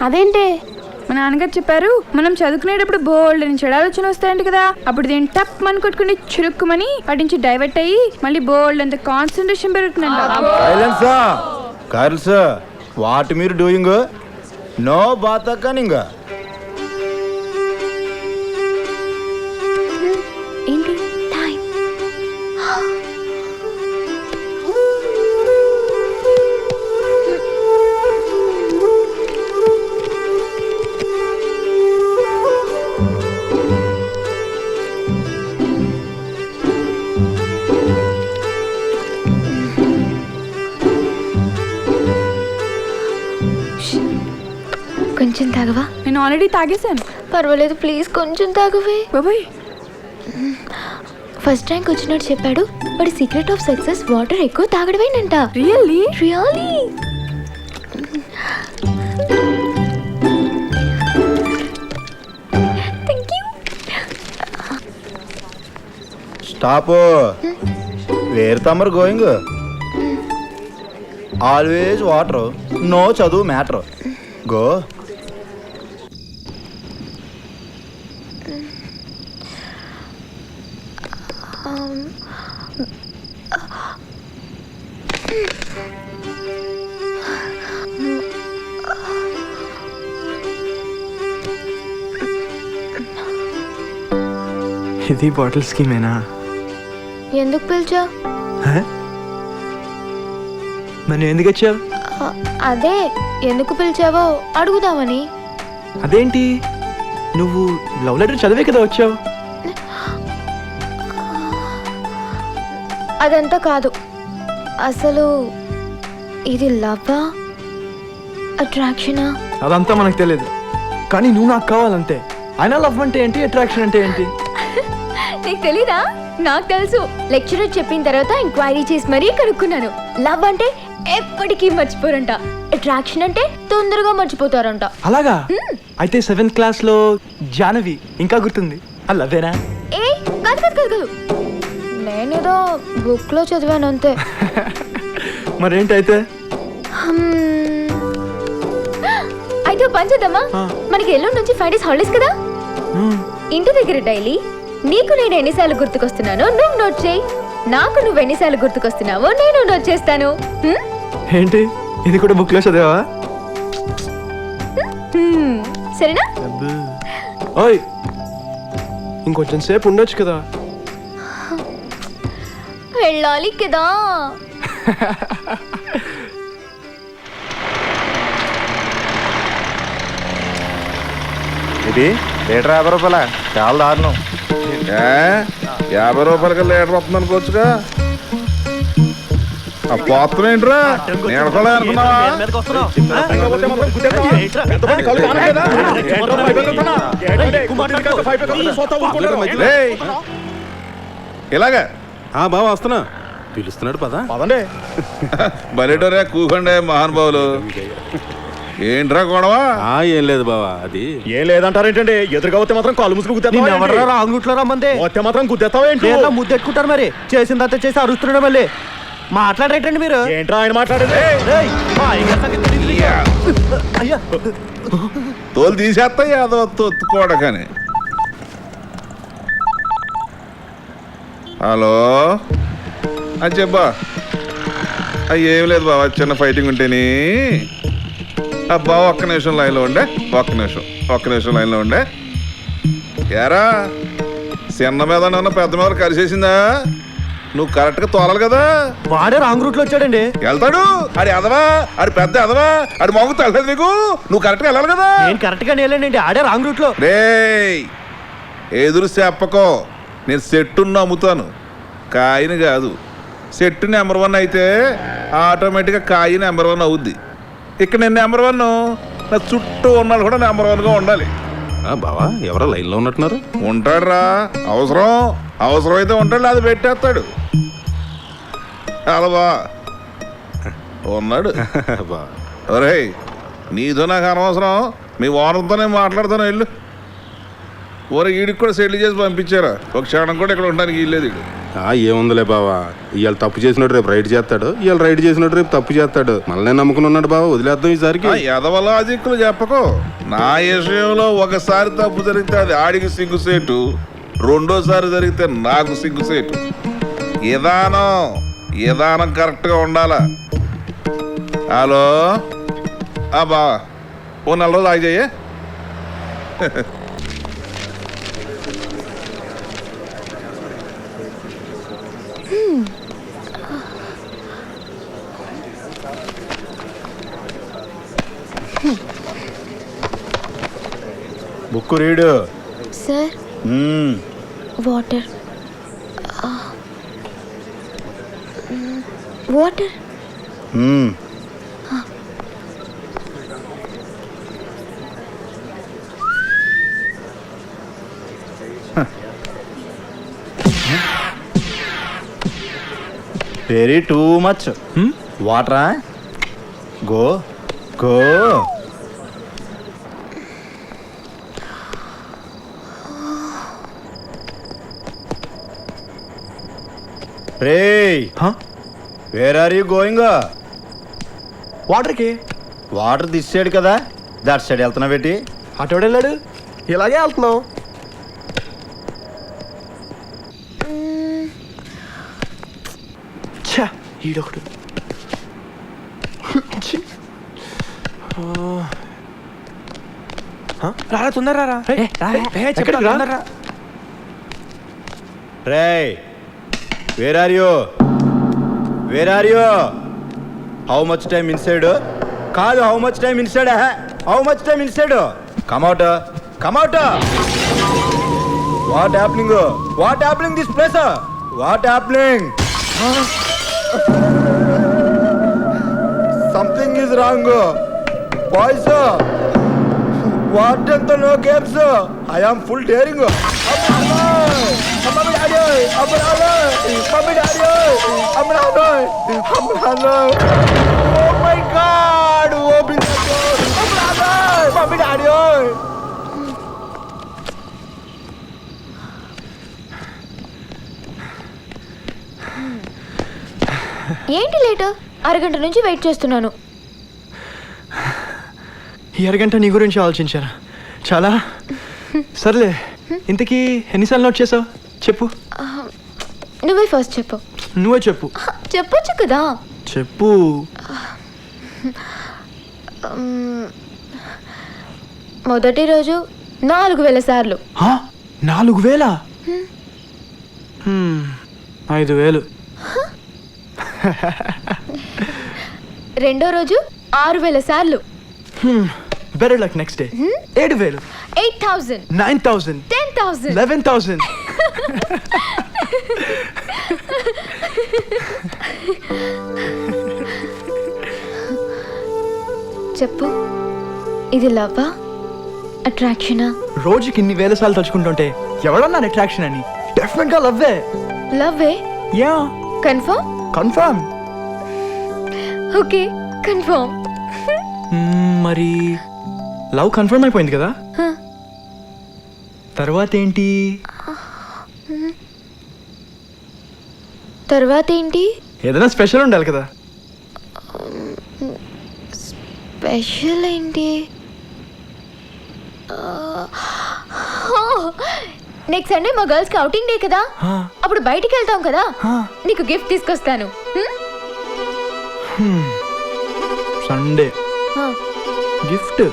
అదేంటి? మా నాన్నగారు చెప్పారు, మనం చదువుకునేటప్పుడు బోల్డ్ అని చెడు ఆలోచన వస్తాయంట కదా, అప్పుడు దీన్ని టప్ మన కొట్టుకుని చురుక్కుమని వాటి నుంచి డైవర్ట్ అయ్యి మళ్ళీ బోల్డ్ అంత కాన్సన్ట్రేషన్ పెరుగుతుందంట. వాట్ మీరు డూయింగ్? నో బాత్ కనింగ్. ఏంటి టైం? కొంచెం తాగవా? నేను ఆల్రెడీ తాగేశాను. పర్వాలేదు, ప్లీజ్ కొంచెం తాగవే. బాబాయ్ ఫస్ట్ ర్యాంక్ వచ్చినట్టు చెప్పాడు. వాడి సీక్రెట్ ఆఫ్ సక్సెస్ వాటర్ ఎక్కువ తాగడమేనంట. Really? Really? Thank you. Stop. Where తమర్ గోయింగ్? ఆల్వేజ్ వాటర్, నో చదువు మ్యాటర్. గో. ఇది బాటిల్ స్కీమేనా? ఎందుకు పిలిచా? మరి ఎందుకు వచ్చావు? అదే ఎందుకు పిలిచావో అడుగుదామని. అదేంటి, నువ్వు లవ్ లెటర్ చదివే కదా వచ్చావు? అదంతా కాదు. అసలు ఇది లవ్వా అట్రాక్షనా? అదంతా మనకు తెలియదు, కానీ నువ్వు నాకు కావాలంతే. అయినా లవ్ అంటే ఏంటి, అట్రాక్షన్ అంటే ఏంటి? నీకు తెలీదా? నాకు తెలుసు. లెక్చరర్ చెప్పిన తర్వాత ఎంక్వైరీ చేసి మరీ కనుక్కున్నాను. లవ్ అంటే ఎప్పటికీ మర్చిపోరంట, అట్రాక్షన్ అంటే తొందరగా మర్చిపోతారంట. అలాగా? అయితే 7th క్లాస్ లో జానవి ఇంకా గుర్తుంది, ఆ లవ్వేనా? ఏ కాదు కాదు కాదు కాదు, నేనేదో బుక్ లో చదివాను అంతే. మరేంటైతే? అయితే పని చేద్దామా? మనకి ఎల్లుండి నుంచి 5 days హాలిడేస్ కదా. ఇంటి దగ్గర డైలీ నీకు నేను ఎన్నిసార్లు గుర్తుకొస్తున్నానో నువ్వు నోట్ చేయి, నాకు నువ్వు ఎన్నిసార్లు గుర్తుకొస్తున్నావో నేను నోట్ చేస్తాను. ఏంటి, ఇది కూడా బుక్ లో చదివావా? సరేనా? ఓయ్, ఇంకొంచెం సేపు ఉండొచ్చు కదా. వెళ్ళాలి కదా. ఇది లీటర్ 50 రూపాయల? చాలా దారుణం. 50 రూపాయలకి లీటర్ వస్తుంది అనుకోవచ్చుగా. ఆ పోత్రం ఏంట్రా, నేను కూడా అనుకున్నావా? ఇలాగా బాబా వస్తున్నా, పిలుస్తున్నాడు పదా. పదండి. బలిటోరే కూకండి మహానుభావులు. ఏంట్రా గొడవ? ఏం లేదు బావా, అది ఏం లేదంటారేంటండి? ఎదురుగా వస్తే మాత్రం కాలు ముసుగు గుద్దేస్తావా? రాంగుట్లో రమ్మంది వస్తే మాత్రం గుద్దేస్తావా ఏంటి? ముద్దెట్టుకుంటారు, మరి చేసిందంతా చేసి అరుస్తున్నాడు. మళ్ళీ మాట్లాడేటండి మీరు. ఏంట్రా ఆయన మాట్లాడేది? అయ్యా, తోలు తీసేస్తాయి అదో తొత్తుకోడ కానీ. హలో, అది చెప్పా. ఏం లేదు బాబా, చిన్న ఫైటింగ్ ఉంటేని. అబ్బా ఒక్క నిమిషం లైన్లో ఉండే, ఒక్క నిమిషం లైన్లో ఉండే. ఏరా, చిన్న మీద ఉన్న పెద్ద మీద కలిసేసిందా? నువ్వు కరెక్ట్గా తోలాలి కదా. వాడే రాంగ్ రూట్ లో వచ్చాడండి. వెళ్తాడు ఆడి ఎదవా, ఆడి పెద్ద ఎదవా, ఆడి మొగ్గు తెలుసు నీకు. నువ్వు కరెక్ట్గా వెళ్ళాలి కదా. నేను కరెక్ట్ గా వెళ్ళండి, ఆడే రాంగ్ రూట్ లో. రే ఎదురు చెప్పకో, నేను సెట్టును అమ్ముతాను, కాయని కాదు. సెట్టు నెంబర్ 1 అయితే ఆటోమేటిక్గా కాయి నెంబర్ 1 అవుద్ది. ఇక్కడ నేను నెంబర్ 1, నా చుట్టూ ఉన్నాడు కూడా నెంబర్ 1గా ఉండాలి. బావా ఎవరో లైన్లో ఉన్నట్టున్నారు. ఉంటాడు రా, అవసరం అయితే ఉంటాడు, అది పెట్టేస్తాడు. అలా ఉన్నాడు. ఒరే నీతో నాకు అనవసరం, మీ ఓనర్తో నేను మాట్లాడతాను. వెళ్ళు. ఊరికి ఈడికి కూడా సెటిల్ చేసి పంపించారా, ఒక క్షణం కూడా ఇక్కడ ఉండడానికి వీల్లేదు. ఏముందిలే బావా, ఇవాళ తప్పు చేసినట్టు రేపు రైట్ చేస్తాడు, ఇవాళ రైట్ చేసినట్టు రేపు తప్పు చేస్తాడు. మళ్ళీ నమ్ముకుని ఉన్నాడు బావా, వదిలేద్దాం ఈసారికి. ఎదవ లాజిక్లు చెప్పకు. నా విషయంలో ఒకసారి తప్పు జరిగితే అది ఆడికి సిగ్గుసేటు, రెండోసారి జరిగితే నాకు సిగ్గుసేటు. విధానం కరెక్ట్గా ఉండాలా. హలో బావా, ఓ 4 రోజులు ఆగిజయ్యే. Book read. Sir water water. Very too much వాటరా. Go go. రేయ్, వేర్ ఆర్ యూ గోయింగ్? వాటర్కి. వాటర్ తీసాడు కదా, దట్ సైడ్ వెళ్తున్నా పెట్టి. అటు వెళ్ళాడు, ఇలాగే వెళ్తున్నాం. ఛా, ఈడొకడు. రారా, తొందర రా. రేయ్, where are you? Where are you? How much time inside? కాదు, how much time inside? How much time inside? Come out, come out. What happening? What happening this place? What happening? Something is wrong boys. What అంత no games. I am full daring. Oh my God! Open the door! Mummy, Daddy! ఏంటి late? అరగంట నుంచి wait చేస్తున్నాను. ఈ అరగంట నీ గురించి ఆలోచించాను చాలా. సర్లే, ఇంతకీ ఎన్నిసార్లు నోట్ చేసావు చెప్పు. నువ్వే ఫస్ట్ చెప్పు. నువ్వే చెప్పు. చెప్పొచ్చు కదా. చెప్పు. మొదటి రోజు 4000 సార్లు. 4000? 5000. రెండో రోజు 6000 సార్లు. Better luck next day. 7000. 8000. 9000. 10,000. 11,000. చెప్పు, ఇది లవ్వా, అట్రాక్షనా? రోజుకి ఇన్ని వేల సార్లు తలుచుకుంటుంటే ఎవడన్నా అట్రాక్షన్ అని? డెఫినెట్ గా లవ్వే. లవ్వే? Yeah. Confirm? Confirm. Okay, confirm. మరి లవ్ కన్ఫర్మ్ అయిపోయింది కదా, తర్వాత ఏంటి? తర్వాత ఏంటి? ఏదైనా స్పెషల్ ఉండాలి కదా. స్పెషల్ ఏంటి? నెక్స్ట్ సండే మా గర్ల్స్ కి అవుటింగ్ డే కదా, అప్పుడు బయటికి వెళ్తాం కదా, నీకు గిఫ్ట్ తీసుకొస్తాను. Sunday gift?